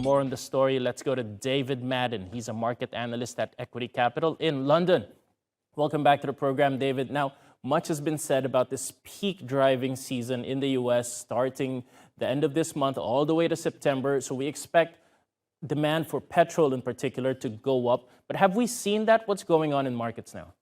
more on the story, let's go to David Madden. He's a market analyst at Equiti Capital in London. Welcome back to the program, David. Now, much has been said about this peak driving season in the U.S. starting the end of this month all the way to September. So we expect demand for petrol in particular to go up. But have we seen that? What's going on in markets now?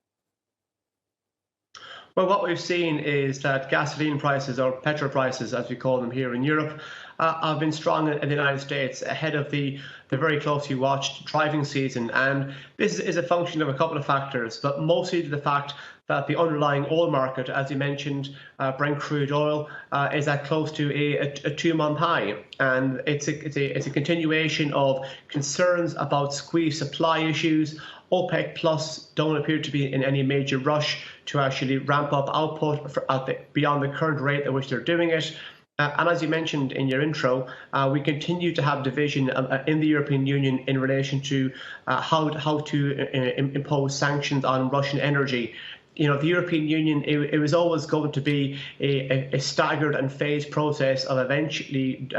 Well, what we've seen is that gasoline prices, or petrol prices as we call them here in Europe, have been strong in the United States ahead of the very closely watched driving season. And this is a function of a couple of factors, but mostly the fact that the underlying oil market, as you mentioned, Brent crude oil, is at close to a 2-month high. And it's a continuation of concerns about squeeze supply issues. OPEC Plus don't appear to be in any major rush to actually ramp up output beyond the current rate at which they're doing it. And as you mentioned in your intro, we continue to have division in the European Union in relation to how to impose sanctions on Russian energy. You know, the European Union, it was always going to be a staggered and phased process of eventually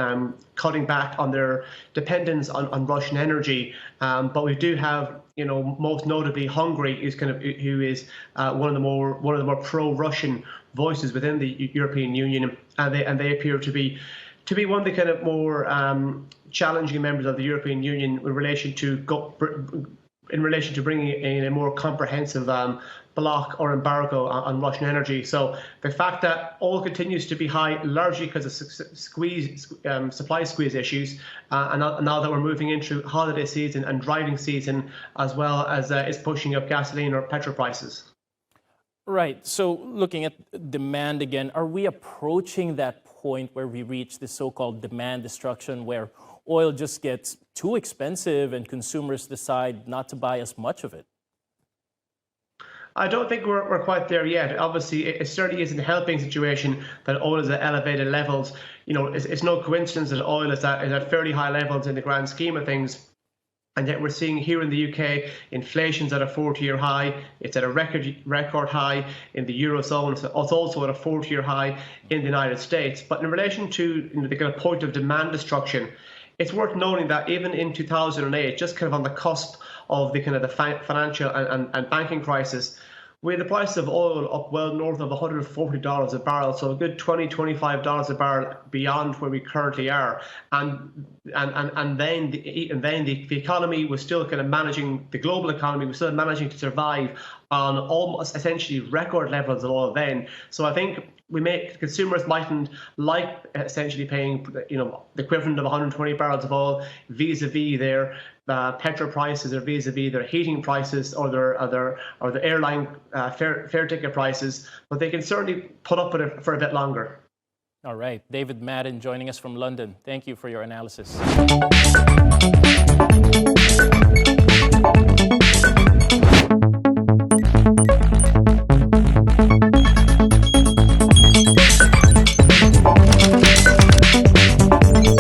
cutting back on their dependence on Russian energy. But we do have, you know, most notably Hungary who is one of the more pro-Russian voices within the European Union, and they appear to be one of the kind of more challenging members of the European Union in relation to bringing in a more comprehensive block or embargo on Russian energy. So the fact that oil continues to be high, largely because of supply squeeze issues, and now that we're moving into holiday season and driving season, as well as is pushing up gasoline or petrol prices. Right. So looking at demand again, are we approaching that point where we reach the so-called demand destruction, where oil just gets too expensive and consumers decide not to buy as much of it? I don't think we're quite there yet. Obviously, it certainly isn't a helping situation that oil is at elevated levels. You know, it's no coincidence that oil is at fairly high levels in the grand scheme of things. And yet we're seeing here in the UK, inflation's at a 40-year high. It's at a record high in the Eurozone. It's also at a 40-year high in the United States. But in relation to, you know, the kind of point of demand destruction, it's worth noting that even in 2008, just kind of on the cusp of the kind of the financial and banking crisis, with the price of oil up well north of $140 a barrel, so a good $20, $25 a barrel beyond where we currently are, and then the economy was still kind of managing, the global economy was still managing to survive on almost essentially record levels of oil then. So I think consumers mightn't like essentially paying, you know, the equivalent of 120 barrels of oil vis-a-vis their petrol prices, or vis-a-vis their heating prices, or their airline fare ticket prices, but they can certainly put up with it for a bit longer. All right. David Madden joining us from London. Thank you for your analysis.